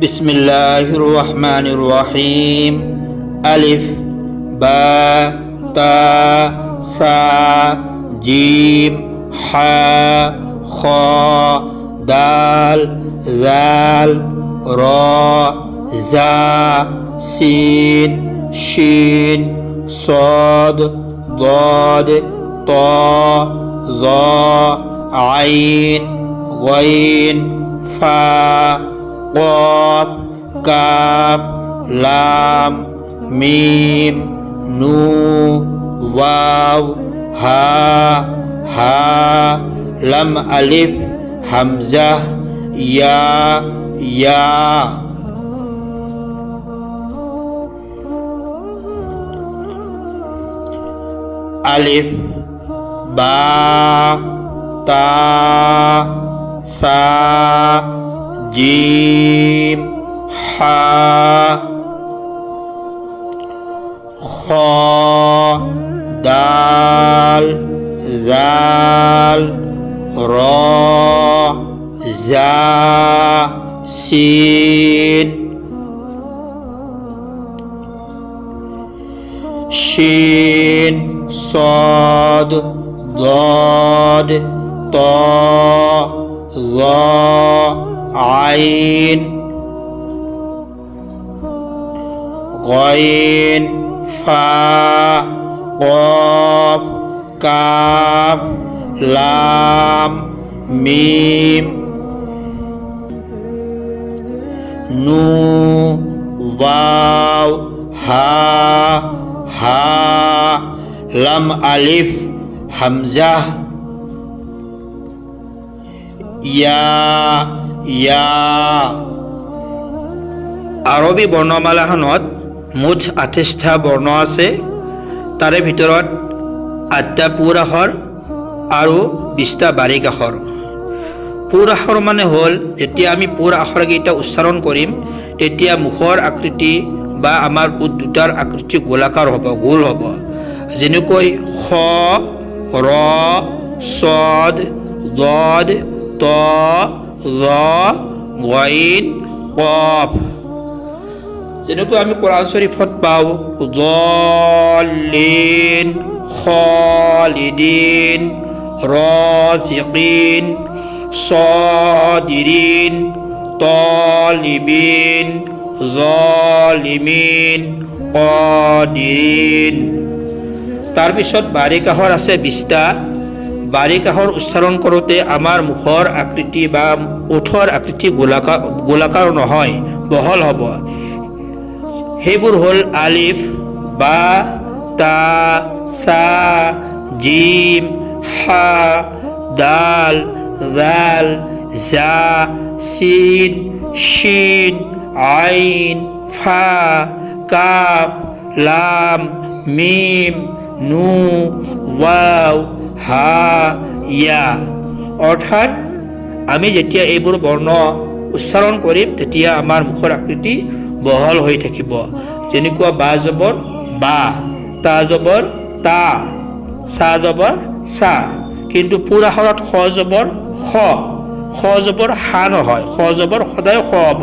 বিসমিল্লাহির রহমানির রহিম। আলিফ বা তা সা জিম হা খ দাল জাল র জা সিন শিন صاد ضاد طاء ظاء عين غين فاء قاف كاف لام ميم نون واو ها لم ألف همزة يا আলিফ বা তা সা জিম হা খ দাল জাল র জা সিন শিন صاد ضاد طاء ظاء عين غين فاء قاف كاف لام ميم نون واو হা লাম আলিফ হামজা ইয়া আৰবী বৰ্ণমালাখনত মুঠ 28টা বৰ্ণ আছে। তাৰে ভিতৰত 8টা পুৰ আখৰ আৰু 20টা বাৰিক আখৰ। পুৰ আখৰ মানে হ'ল যেতিয়া আমি পুৰ আখৰকেইটা উচ্চাৰণ কৰিম তেতিয়া মুখৰ আকৃতি বা আমাৰ ওঁঠ দুটাৰ আকৃতি গোলাকাৰ হ'ব, গোল হ'ব। যেনেকৈ খ ৰ চদ দদ ত জ গইন কফ। যেনেকৈ আমি কোৰআন শৰীফত পাওঁ দলিন খালিদিন ৰাজিকিন সাদিৰিন তালিবিন জালিমিন কাদিৰিন। তাৰ পিছত বাৰিক আখৰ আছে 20টা। বাৰিক আখৰ উচ্চাৰণ কৰোঁতে আমাৰ মুখৰ আকৃতি বা ওঠৰ আকৃতি গোলাকাৰ নহয়, বহল হ'ব। সেইবোৰ হ'ল আলিফ বা তা সা জিম হা দাল জাল জা সিন শিন আইন ফা কাফ লাম মিম নুন ওয়াও হা ইয়া। অৰ্থাৎ আমি যেতিয়া এইবোৰ বৰ্ণ উচ্চাৰণ কৰিম তেতিয়া আমাৰ মুখৰ আকৃতি বহল হৈ থাকিব। যেনেকুৱা বা জবৰ বা, তা জবৰ তা, সা জবৰ সা। কিন্তু পুৰ আখৰত খ জবৰ খ, খ জবৰ হা নহয়। খ জবৰ সদায় খ হ'ব।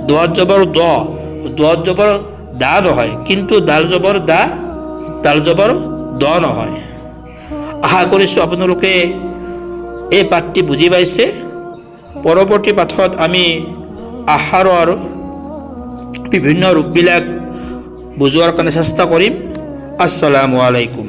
দত জবৰ দ, দত জবৰ দা নহয়। কিন্তু দাল জবৰ দা, দাল জবৰ দ নহয়। আশা কৰিছোঁ আপোনালোকে এই পাঠটি বুজি পাইছে। পৰৱৰ্তী পাঠত আমি আহাৰৰ বিভিন্ন ৰূপবিলাক বুজোৱাৰ কাৰণে চেষ্টা কৰিম। আসসালামু আলাইকুম।